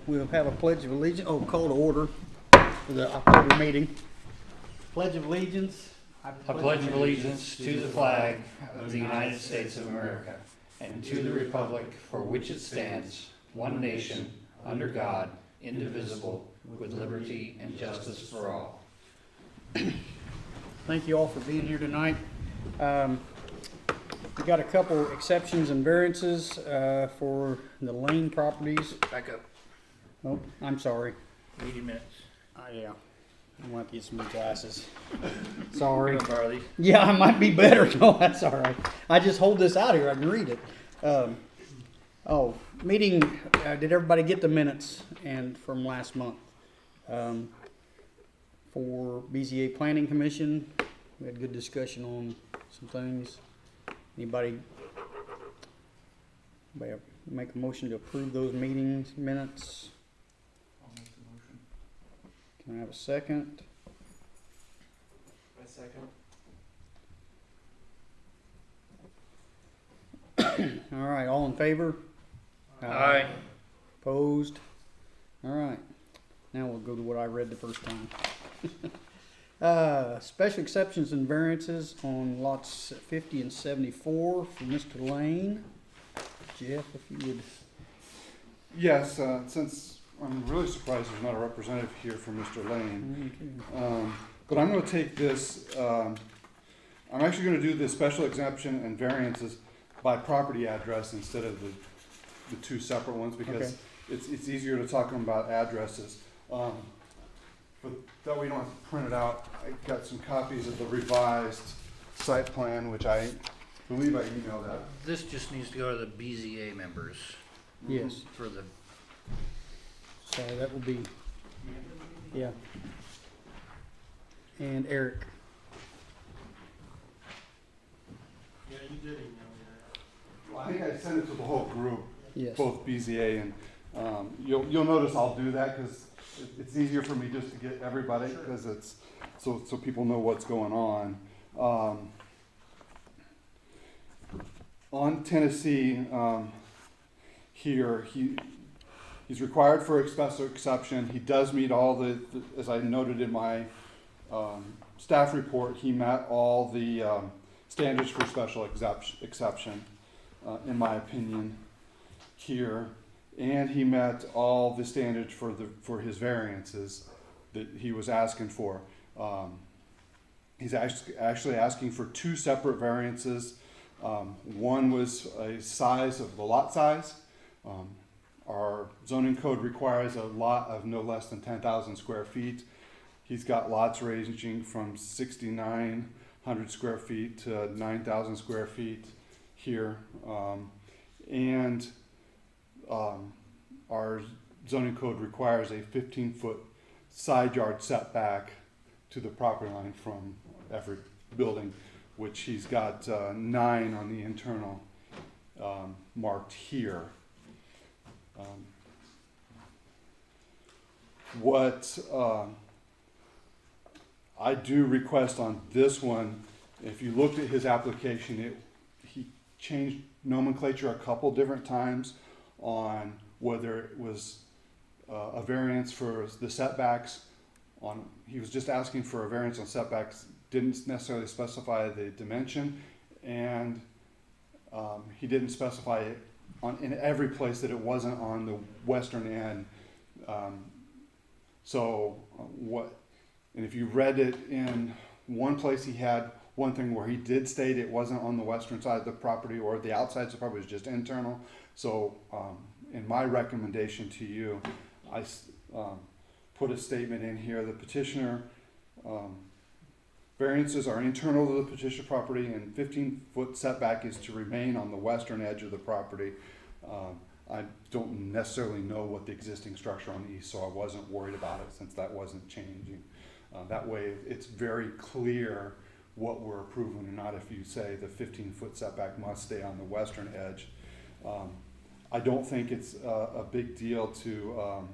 we'll have a pledge of allegiance, call to order for the October meeting. Pledge of allegiance. I pledge allegiance to the flag of the United States of America and to the republic for which it stands, one nation, under God, indivisible, with liberty and justice for all. Thank you all for being here tonight. We got a couple exceptions and variances for the Lane properties. Back up. Oh, I'm sorry. 80 minutes. Yeah, I want to get some new glasses. Sorry. Can I borrow these? Yeah, I might be better. No, that's all right. I just hold this out here. I can read it. Meeting. Did everybody get the minutes and from last month? For BZA Planning Commission, we had good discussion on some things. Anybody make a motion to approve those meetings minutes? I'll make the motion. Can I have a second? A second. All right, all in favor? Aye. Opposed? All right. Now we'll go to what I read the first time. Special exceptions and variances on lots 50 and 74 for Mr. Lane. Jeff, if you would. Yes, since I'm really surprised there's not a representative here for Mr. Lane. But I'm going to take this, I'm actually going to do the special exemption and variances by property address instead of the two separate ones because it's easier to talk about addresses. But that way you don't have to print it out. I got some copies of the revised site plan, which I believe I emailed out. This just needs to go to the BZA members Yes, for the. so that will be, yeah. And Eric. Yeah, you did email me Well, I think I sent it to the whole group. Yes. Both BZA and you'll notice I'll do that because it's easier for me just to get everybody because it's so people know what's going on. On Tennessee, here he's required for a special exception. He does meet all the as I noted in my staff report. He met all the standards for special exception, in my opinion. Here, and he met all the standards for his variances that he was asking for. He's actually asking for two separate variances. One was a size of the lot size. Our zoning code requires a lot of no less than 10,000 square feet. He's got lots ranging from 6,900 square feet to 9,000 square feet here, and our zoning code requires a 15-foot side yard setback to the property line from every building, which he's got 9 on the internal marked here. What I do request on this one, if you looked at his application, he changed nomenclature a couple different times on whether it was a variance for the setbacks. He was just asking for a variance on setbacks, didn't necessarily specify the dimension, and he didn't specify it in every place that it wasn't on the western end. And if you read it in one place, he had one thing where he did state it wasn't on the western side of the property or the outside of the property, it was just internal. So in my recommendation to you, I put a statement in here: the petitioner variances are internal to the petitioner property, and 15-foot setback is to remain on the western edge of the property. I don't necessarily know what the existing structure on the east, so I wasn't worried about it since that wasn't changing. That way, it's very clear what we're approving and not if you say the 15-foot setback must stay on the western edge. I don't think it's a big deal to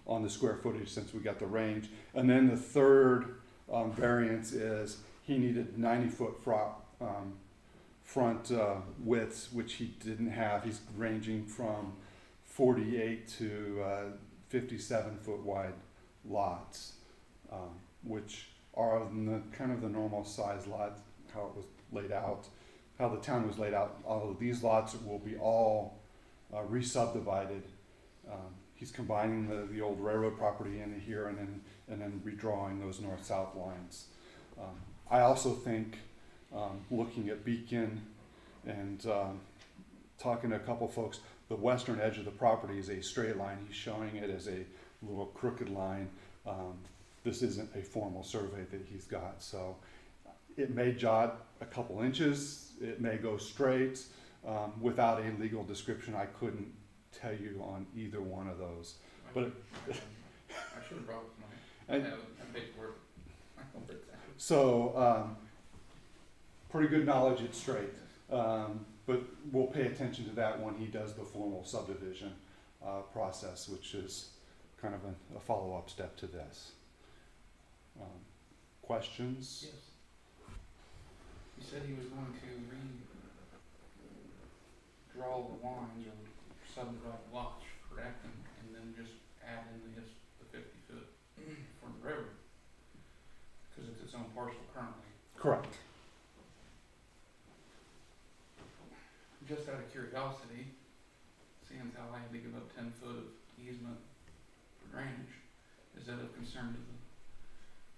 on the square footage since we got the range. And then the third variance is he needed 90-foot front widths, which he didn't have. He's ranging from 48 to 57 foot wide lots, which are in the kind of the normal size lot, how it was laid out, how the town was laid out. All of these lots will be all re-subdivided. He's combining the old railroad property into here and then redrawing those north-south lines. I also think, looking at Beacon and talking to a couple folks, the western edge of the property is a straight line. He's showing it as a little crooked line. This isn't a formal survey that he's got, so it may jot a couple inches, it may go straight. Without a legal description, I couldn't tell you on either one of those. But I should have brought it tonight. I have paperwork. I know where it's at. so, pretty good knowledge it's straight. But we'll pay attention to that when he does the formal subdivision process, which is kind of a follow-up step to this. Questions? Yes. He said he was going to redraw the lines or subdivide lots, correct, and then just add in the 50 foot for the railroad, because it's its own parcel currently. Correct. Just out of curiosity, seeing how I had to give up 10 foot of easement for drainage, is that of concern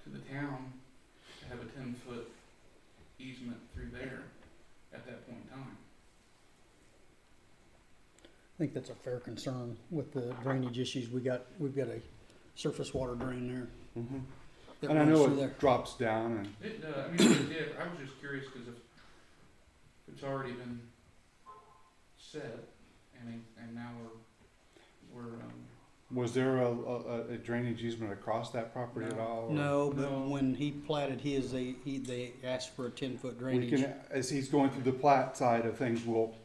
to the town to have a 10 foot easement through there at that point in time? I think that's a fair concern with the drainage issues. We've got a surface water drain there. Mm-hmm. that And I runs know through it there. drops down and It, I mean, it did. I was just curious because if it's already been set, and now we're was there a drainage easement across that property at No. all? or- No, but No. when he platted his, they asked for a 10-foot We drainage. can, as he's going through the plat side of things, we'll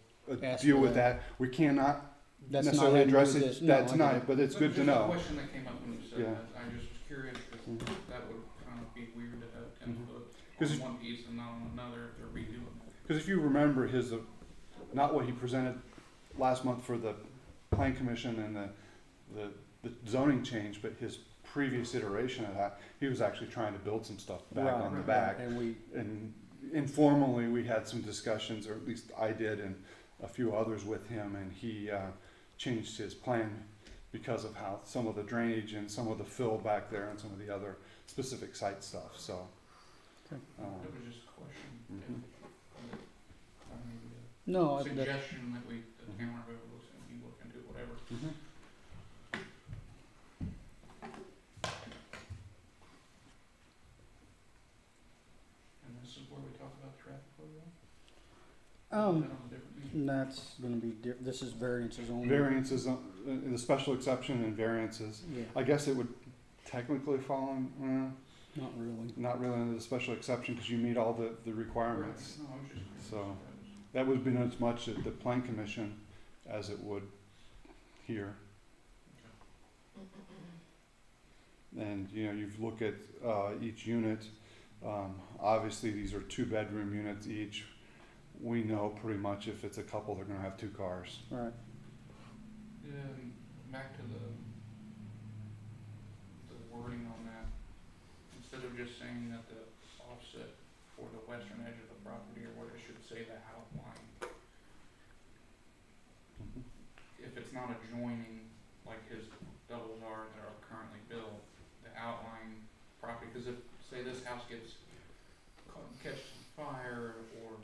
Ask deal for with that. We cannot That's not necessarily how to address do it this. No, that I get tonight, it. but it's good to just know. a question that came up when you said Yeah. that. I just was curious because Mhm. that would kind of be weird to have 10 Mhm. foot 'Cause on if- one piece and not on another if they're redoing it. Because if you remember his, not what he presented last month for the plan commission and the zoning change, but his previous iteration of that, he was actually trying to build some stuff back Right, on the right. back. And we, And informally, we had some discussions, or at least I did, and a few others with him, and he changed his plan because of how some of the drainage and some of the fill back there and some of the other specific site stuff, so. Okay. It was just a question. Mhm. I mean, no, a that, suggestion that the Mhm. town or whoever was going to be looking into it, whatever. Mhm. And this is where we talk about the traffic flow. Is that um, on a different meeting? that's gonna be, this is variances only. Variances, the special exception and variances, Yeah, I guess it would technically fall in, not really. not really under the special exception, because you meet all the requirements. Right. No, I was just curious. So- That would have been as much at the plan commission as it would here. And, you know, you've looked at, each unit, obviously these are 2-bedroom units each. We know pretty much if it's a couple, they're gonna have 2 cars. Right. Back to the wording on that, instead of just saying that the offset for the western edge of the property, or what it should say, the outline. Mhm. If it's not adjoining, like his doubles are that are currently built, the outline property, because if, say this house gets catch fire or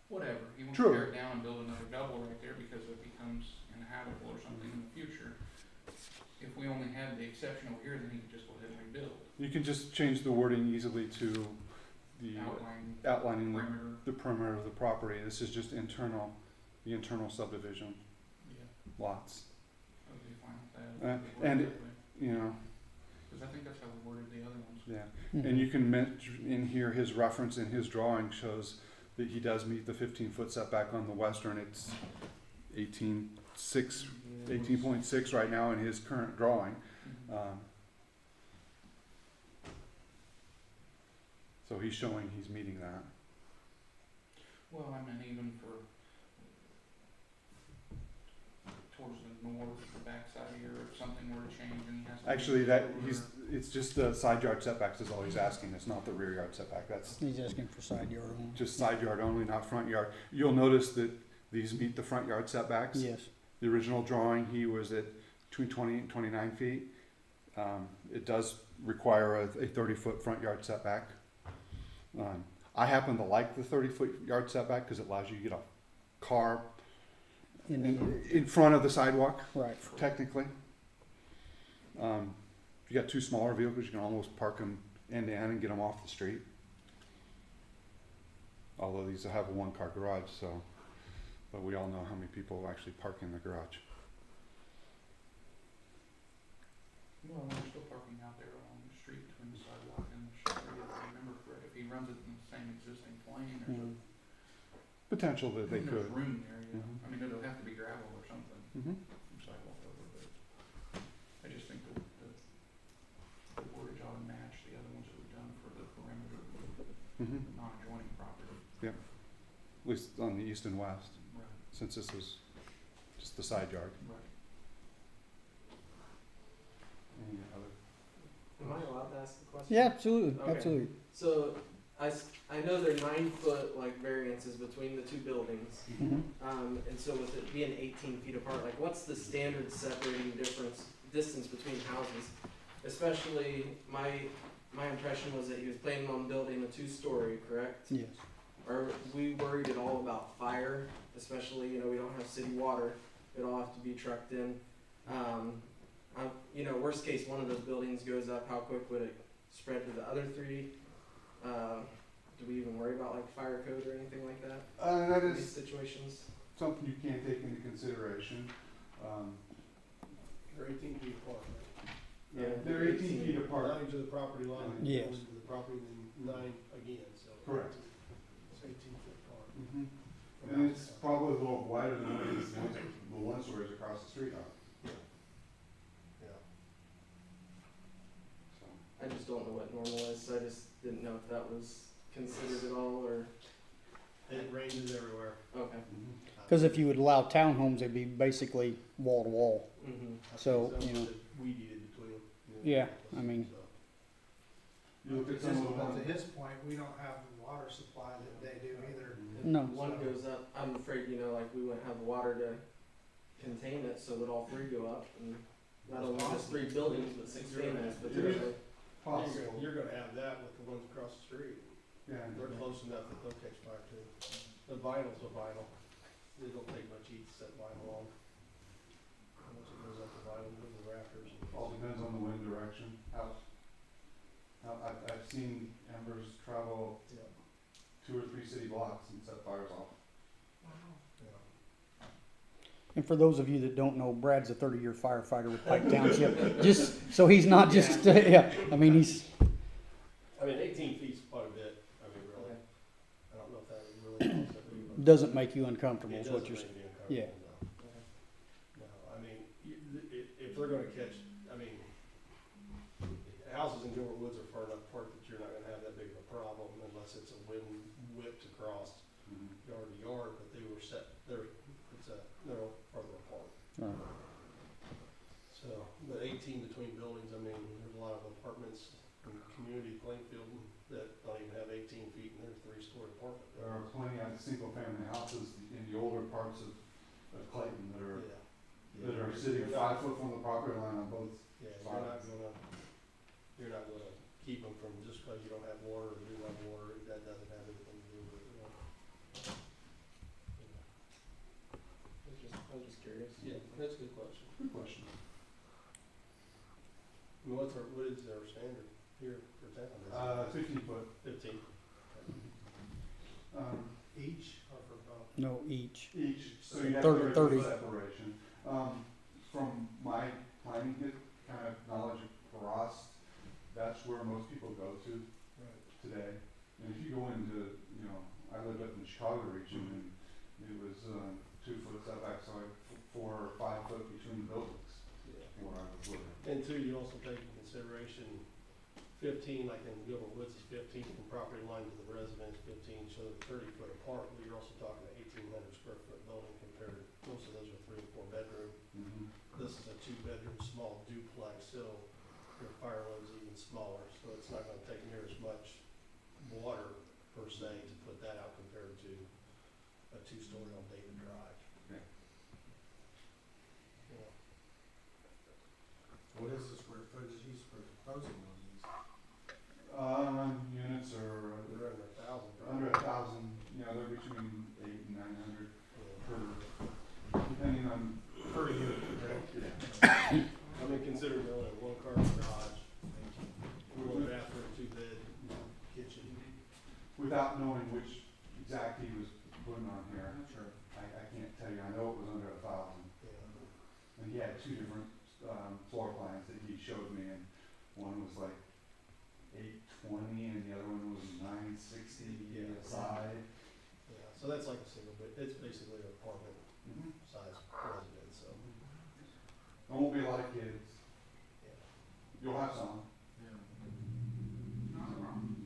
whatever, he wants to True. tear it down and build another double right there because it becomes inhabitable or something in the future. If we only had the exception over here, then he could just go ahead and rebuild, You can just change the wording easily to the outline, outlining perimeter, the perimeter of the property. This is just internal, the internal subdivision yeah, lots, I would be fine with Uh, that. and- you know, Because I think that's how we worded the other ones. yeah. Mhm. And you can mention in here, his reference in his drawing shows that he does meet the 15-foot setback on the western. It's 18.6 right now in his current drawing. Mhm. So he's showing he's meeting that. Well, I mean, even for towards the north, something were to change and he has to. Actually, it's just the side yard setbacks is all he's asking, it's not the rear yard setback, that's He's asking for side yard only. just side yard only, not front yard. You'll notice that these meet the front yard setbacks. Yes. The original drawing, he was at between 20 and 29 feet. It does require a 30-foot front yard setback. I happen to like the 30-foot yard setback because it allows you to get a car in front of the sidewalk, Right. technically. If you got two smaller vehicles, you can almost park them end to end and get them off the street. Although these have a one-car garage, so, but we all know how many people actually park in the garage. Well, they're still parking out there along the street between the sidewalk and the street, if I remember correct, if he runs it in the same existing plane, there's Mm. Potential that they there's could. room there, yeah. Mhm. I mean, it'll have to be gravel or something Mhm. from sidewalk over, but I just think that the wordage ought to match the other ones that we've done for the perimeter of the Mhm. non-adjoining property. At least on the east and west, Right, since this is just the side yard. right. Any other? Am I allowed to ask the question? Yeah, absolutely, Okay. absolutely. So I know there are 9 foot like variances between the two buildings, Mhm. and so with it being 18 feet apart, like what's the standard separating distance between houses? Especially my impression was that he was planning on building a 2-story, correct? Yes. Are we worried at all about fire? Especially, we don't have city water. It'll all have to be trucked in. Worst case, one of those buildings goes up, how quick would it spread to the other 3? Do we even worry about like fire code or anything like that That in these is situations? something you can take into consideration. They're 18 feet apart, right? Yeah, They're 18 feet apart. 9 to the property line. Yes. 1 to the property, then 9 again, so. Correct. It's 18 feet apart. Mhm. And it's probably a little wider than what it is, the one stories across the street are. Yeah. So. I just don't know what normal is, so I just didn't know if that was considered at all or, It ranges everywhere. okay. Mhm. Because if you would allow townhomes, it'd be basically wall to wall. Mm-hmm. So, Some you know. that weed eated between them. Yeah, I mean- So. You look at some of the But to ones. his point, we don't have the water supply that they do either. No. One goes up, I'm afraid, like we wouldn't have water to contain it, so that all 3 go up, and not only just 3 buildings, but 6 families, potentially. Possible. You're gonna have that with the ones across the street. Yeah. They're close enough that they'll catch fire too. The vinyl's a vinyl. It don't take much heat to set vinyl on. Once it goes up the vinyl, goes to the rafters. All depends on the wind direction. I've seen embers travel Yeah. 2 or 3 city blocks and set fires off. Yeah. And for those of you that don't know, Brad's a 30-year firefighter with Pike Township. Just so he's not just, yeah. I mean, he's. I mean, 18 feet's quite a bit. I mean, really. Okay. I don't know if that really does. Doesn't make you uncomfortable, It is what doesn't you're make saying. me uncomfortable, Yeah. no. No, I mean, if they're gonna catch, I mean, houses in Gilbert Woods are far enough apart that you're not gonna have that big of a problem unless it's a wind whipped across yard to yard, but they're farther apart. Right. So, but 18 between buildings, I mean, there's a lot of apartments in community Plainfield that don't even have 18 feet and they're 3-story apartment. There are plenty of single-family houses in the older parts of Clayton that are sitting 5 foot from the property line on both. Yeah, you're not gonna keep them from, just because you don't have water or you have water, that doesn't have anything to do with it. I was just curious. Yeah, that's a good question. Good question. I mean, what is our standard here for town? 15 foot. 15. Each or for both? No, each. Each, so you have 30. 30 foot separation. From my planning kind of knowledge of Ross, that's where most people go to today. And if you go into, I lived up in the Chicago region and it was 2 foot setback, so 4 or 5 foot between buildings Yeah. where I was living. And two, you also take into consideration 15, like in Gilbert Woods is 15 from property line to the residence, 15, so they're 30 foot apart, but you're also talking an 1,800 square foot building compared to, most of those are 3 and 4 bedroom. Mm-hmm. This is a 2-bedroom, small water per se to put that out compared to a two-story on David Drive. Okay. Yeah. What is the square footage he's proposing on these? Units are They're under 1,000. under 1,000, they're between 800 and 900 Yeah. per, depending on per unit. I mean, considering only a one-car garage, one bathroom, two-bed, kitchen. Without knowing which exact he was putting on here, Sure. I can't tell you, I know it was under 1,000. Yeah. And he had two different, floor plans that he showed me, and one was like 820 and the other one was 960 Yeah. a side. Yeah, so that's like a single, but it's basically an apartment size residence, so. There won't be a lot of kids. Yeah. You'll have some. Yeah. Not a problem.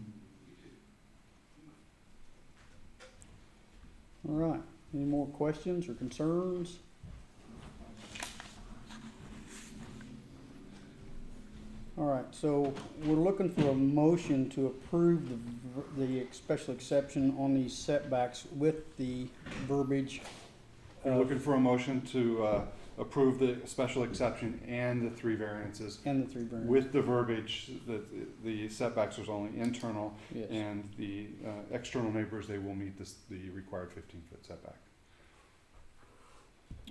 All right, any more questions or concerns? All right, so we're looking for a motion to approve the special exception on these setbacks with the verbiage. We're looking for a motion to approve the special exception and the 3 variances And the 3 variants. with the verbiage that the setbacks is only internal, Yes. and the external neighbors, they will meet the required 15-foot setback.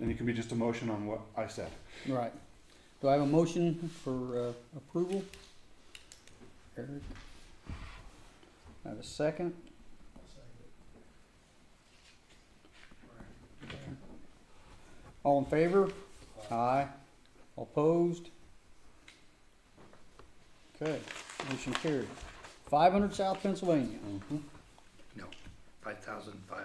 And it can be just a motion on what I said. Right. Do I have a motion for approval? Eric? I have a second. All in favor? Aye. All opposed? Okay, motion carried. 500 South Pennsylvania. No, 5,005.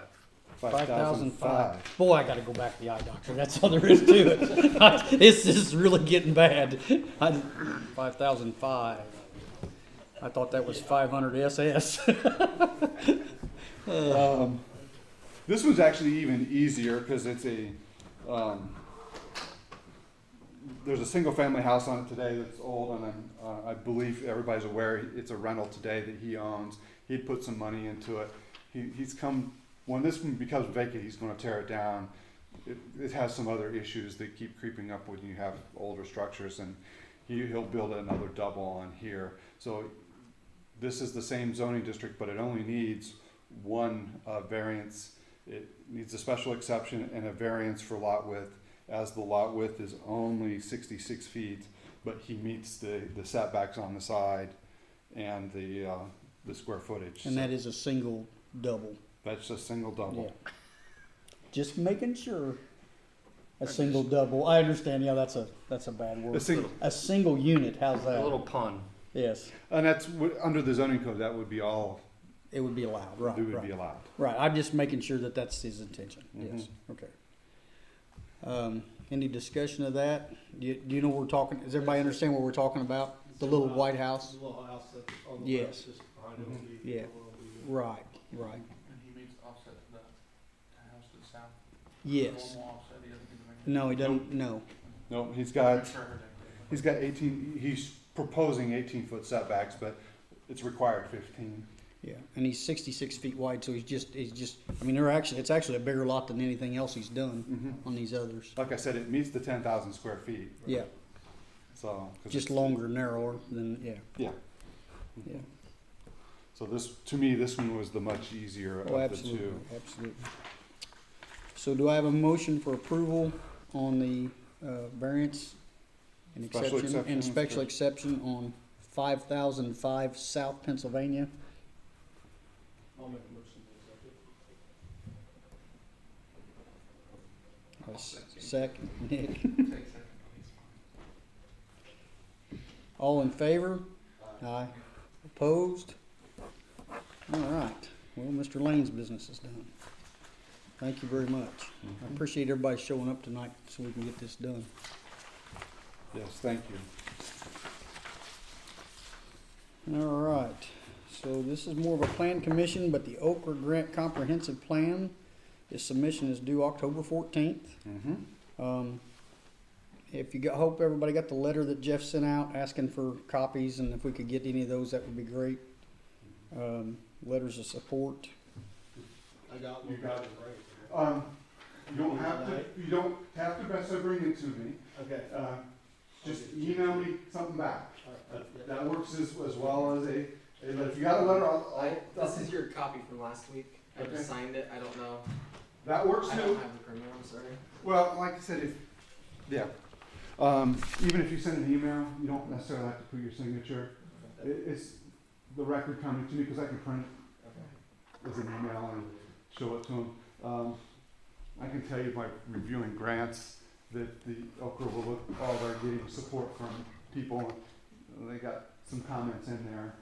5,005. Boy, I gotta go back to the eye doctor. That's all there is to it. This is really getting bad. 5,005. I thought that was 500 SS. This one's actually even easier because it's there's a single family house on it today that's old, and I believe everybody's aware it's a rental today that he owns. He'd put some money into it. He's come, when this one becomes vacant, he's gonna tear it down. It has some other issues that keep creeping up when you have older structures, and he'll build another double on here. So this is the same zoning district, but it only needs one variance. It needs a special exception and a variance for lot width, as the lot width is only 66 feet, but he meets the setbacks on the side and the square footage. And that is a single double. That's a single double. Yeah. Just making sure. A single double. I understand. Yeah, that's a bad word. A single unit. How's A that? little pun. Yes, And that's, under the zoning code, that would be all, it would be allowed. Right. that would Right. be allowed. Right. I'm just making sure that that's his intention. Yes. Okay. Any discussion of that? Do you know what we're talking? Does everybody understand what we're talking about? The little White House. The little house that's on the Yes. left, just behind it will be. Yeah. will be- Right. Right. And he meets offset to the house to the south. Yes. One will offset the other. No, he doesn't. No. No, he's I'm got, sure I heard that. he's got 18, he's proposing 18-foot setbacks, but it's required 15. Yeah, and he's 66 feet wide, so he's just. I mean, it's actually a bigger lot than anything else he's done on these others. Like I said, it meets the 10,000 square feet. Yeah, So. 'cause just it's- longer, narrower than Yeah. yeah. So to me, this one was the much easier of Oh, the absolutely, two. absolutely. So, do I have a motion for approval on the variance and Special exception and exception, special sure. exception on 5,005 South Pennsylvania? I'll make a motion to accept it. Second, Nick. Take second, please. All in favor? Aye. Opposed? All right. Well, Mr. Lane's business is done. Thank you very much. I appreciate everybody showing up tonight so we can get this done. Yes, thank you. All right. So this is more of a plan commission, but the Okra Grant Comprehensive Plan, its submission is due October 14th. Hope everybody got the letter that Jeff sent out asking for copies, and if we could get any of those, that would be great. letters of support. I got You one. got it. Right. You don't have to best bring it to me. Okay. Just email me something back. All right. Yeah. That works as well as a letter. If you got a letter, This is your copy from last week. I Okay. just signed it. I don't know. that works I too. don't have the printer. I'm sorry. Well, like I said, even if you send an email, you don't necessarily have to put your signature. It's the record coming to me because I can print it as an email and show it to them. I can tell you by reviewing grants that the Elk Grove all are getting support from people. They got some comments in there.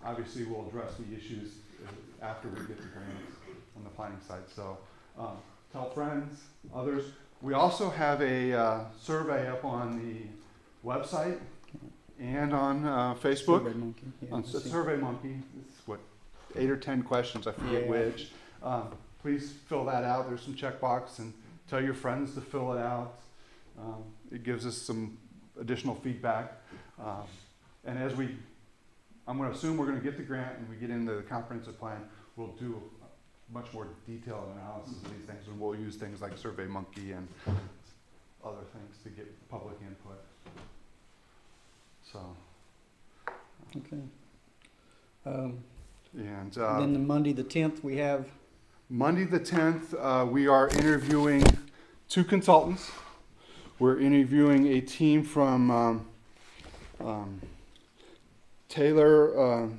Obviously, we'll address the issues after we get the grants on the planning side. So tell friends, others. We also have a survey up on the website and on Facebook. SurveyMonkey, yeah, On I see. SurveyMonkey, it's what, 8 or 10 questions, I forget Yeah. which. Please fill that out. There's some checkbox, and tell your friends to fill it out. It gives us some additional feedback. And as I'm going to assume we're going to get the grant and we get into the comprehensive plan, we'll do a much more detailed analysis of these things, and we'll use things like SurveyMonkey and other things to get public input. So, Okay. and Then the Monday, the 10th, we have, Monday the 10th, we are interviewing 2 consultants. We're interviewing a team from Taylor,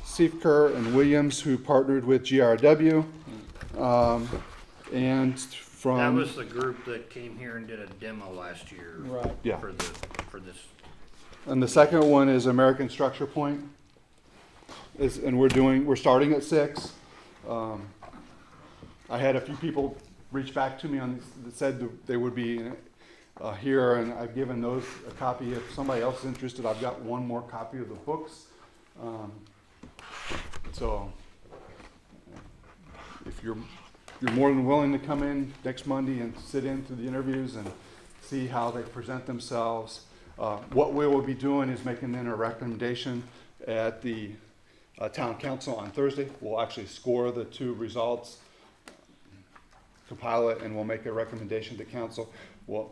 Siefker, and Williams, who partnered with GRW, and from That was the group that came here and did a demo last year right, yeah. for this. And the second one is American Structure Point. And we're starting at 6. I had a few people reach back to me that said that they would be here, and I've given those a copy. If somebody else is interested, I've got one more copy of the books. So if you're more than willing to come in next Monday and sit in through the interviews and see how they present themselves. What we will be doing is making then a recommendation at the town council on Thursday. We'll actually score the 2 results, compile it, and we'll make a recommendation to council. We'll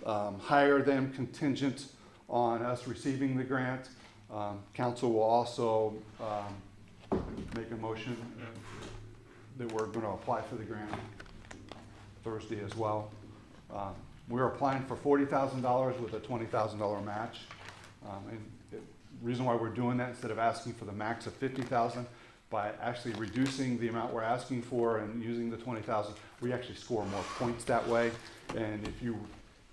hire them contingent on us receiving the grant. Council will also make a motion that we're going to apply for the grant Thursday as well. We're applying for $40,000 with a $20,000 match. And the reason why we're doing that, instead of asking for the max of $50,000, by actually reducing the amount we're asking for and using the $20,000, we actually score more points that way. And if you've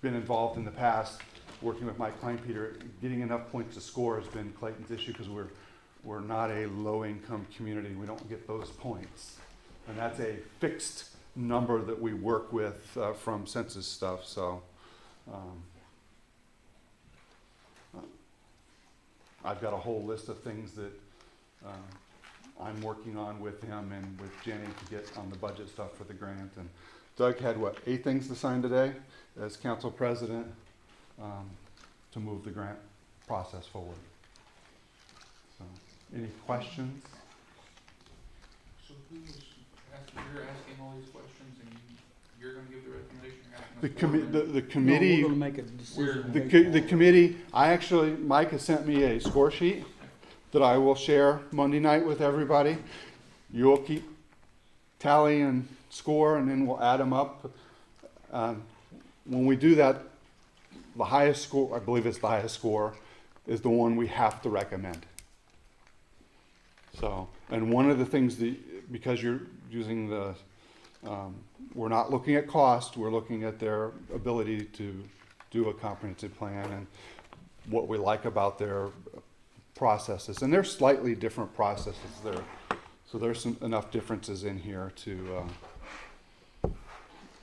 been involved in the past, working with Mike Kleinpeter, getting enough points to score has been Clayton's issue, because we're not a low-income community. We don't get those points. And that's a fixed number that we work with from census stuff. So I've got a whole list of things that I'm working on with him and with Jenny to get on the budget stuff for the grant. And Doug had, 8 things to sign today as council president to move the grant process forward. So, any questions? So you're asking all these questions and you're gonna give the recommendation, you're asking us The, for commi- them? the no, committee. we're gonna make a decision. The committee, Mike has sent me a score sheet that I will share Monday night with everybody. You'll keep tally and score, and then we'll add them up. When we do that, the highest score, I believe it's the highest score, is the one we have to recommend. So, and one of the things that, because you're using the, we're not looking at cost, we're looking at their ability to do a comprehensive plan and what we like about their processes. And they're slightly different processes there. So there's enough differences in here to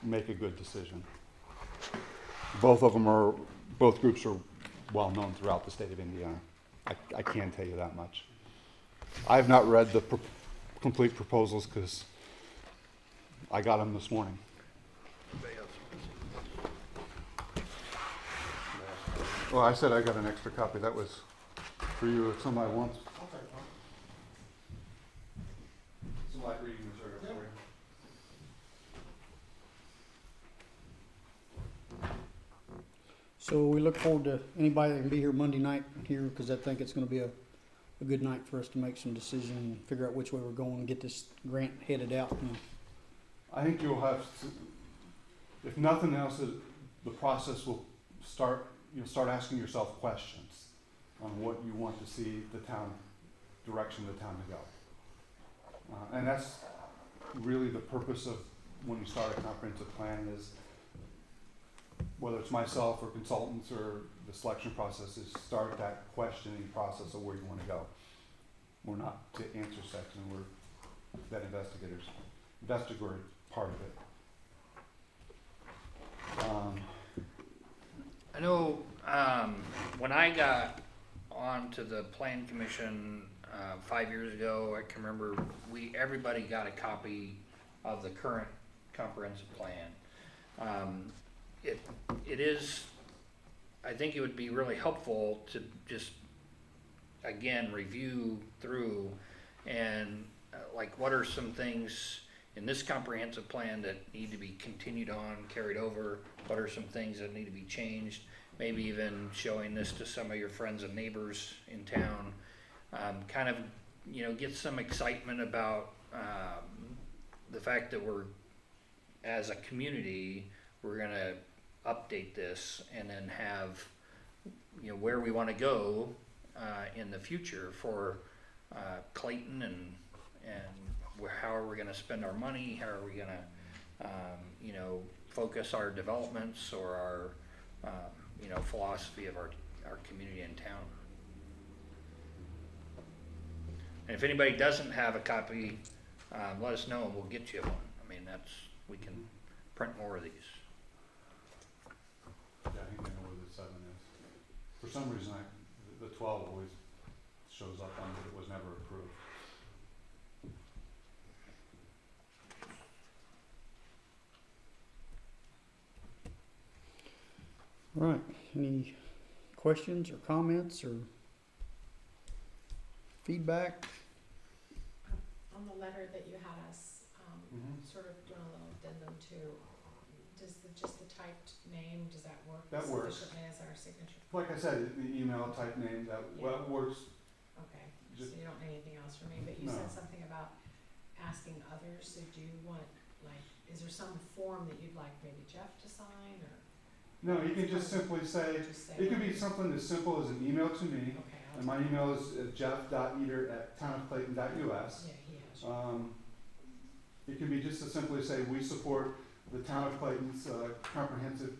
make a good decision. Both groups are well known throughout the state of Indiana. I can tell you that much. I have not read the complete proposals because I got them this morning. Well, I said I got an extra copy. That was for you if somebody wants So we look forward to anybody that can be here Monday night here, because I think it's gonna be a good night for us to make some decision and figure out which way we're going and get this grant headed out. And I think you'll have, if nothing else, the process will start, you'll start asking yourself questions on what you want to see the town, direction of the town to go. And that's really the purpose of when you start a comprehensive plan is, whether it's myself or consultants or the selection process, is start that questioning process of where you want to go. We're not to answer section, we're that investigator part of it. I know, when I got onto the plan commission, 5 years ago, I can remember everybody got a copy of the current comprehensive plan. It is, I think it would be really helpful to just, again, review through and like what are some things in this comprehensive plan that need to be continued on, carried over? What are some things that need to be changed? Maybe even showing this to some of your friends and neighbors in town. Kind of, get some excitement about the fact that we're, as a community, we're gonna update this and then have, where we wanna go in the future for Clayton and how are we gonna spend our money, how are we gonna, focus our developments or our, philosophy of our community and town. And if anybody doesn't have a copy, let us know and we'll get you one. I mean, we can print more of these. Yeah, I think I know where the 7 is. For some reason, the 12 always shows up on it was never approved. Right, any questions or comments or feedback? On the letter that you had us, Mhm. sort of doing a little addendum to, does just the typed name, does that work That works. sufficiently as our signature? Like I said, the email type name, that works. Okay, so Just- you don't need anything else from me, but you No. said something about asking others, so do you want, like, is there some form that you'd like maybe Jeff to sign, or No, you can just simply say, just say? it could be something as simple as an email to me, Okay, and my email is jeff.eater@townofclayton.us. yeah, he has you. It can be just to simply say, we support the town of Clayton's comprehensive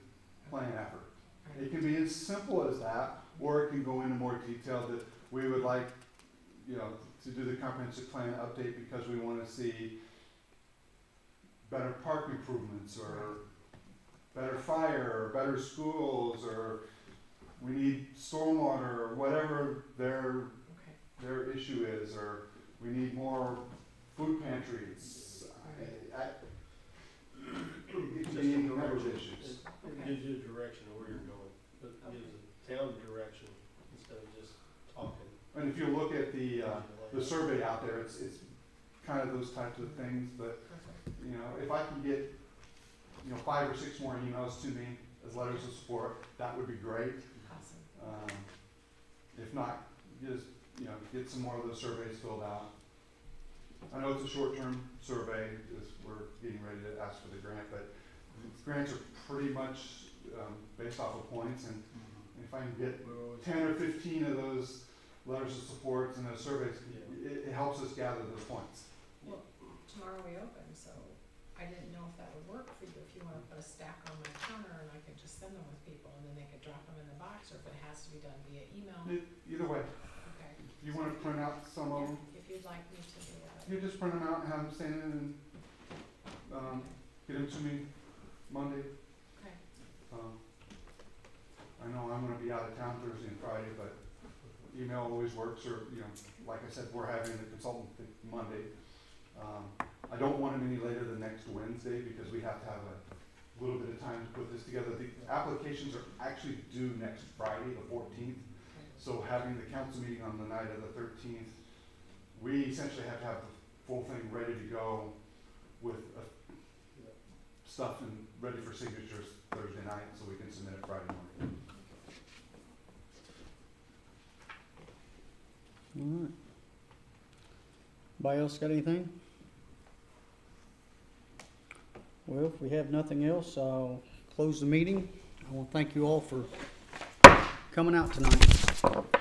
plan effort. Alright. It can be as simple as that, or it can go into more detail that we would like, to do the comprehensive plan update because we wanna see better park improvements, or better fire, or better schools, or we need stormwater, or whatever Okay, their issue is, or we need more food pantries. It can Just be a any number of direction. issues. It gives you a direction of where you're going, but it gives the town direction instead of just talking. And if you look at the survey out there, it's kind of those types of things, but, perfect, if I can get, 5 or 6 more emails to me as letters of support, that would be great. awesome. If not, just, get some more of those surveys filled out. I know it's a short-term survey, as we're getting ready to ask for the grant, but grants are pretty much, based off of points, and if I can get 10 or 15 of those letters of support and those surveys, it helps us gather those points. Well, tomorrow we open, so I didn't know if that would work for you, if you wanna put a stack on my counter and I could just send them with people and then they could drop them in the box, or if it has to be done via email, Either way, okay. if you wanna print out some of them, If you'd like me to do that. you just print them out and have them stand in and, get them to me Monday. Okay, I know I'm gonna be out of town Thursday and Friday, but email always works, or, like I said, we're having the consultant Monday. I don't want them any later than next Wednesday, because we have to have a little bit of time to put this together. The applications are actually due next Friday, the 14th, so having the council meeting on the night of the 13th, we essentially have to have the full thing ready to go with stuff and ready for signatures Thursday night, so we can submit it Friday morning. right. Anybody else got anything? Well, if we have nothing else, I'll close the meeting. I want to thank you all for coming out tonight.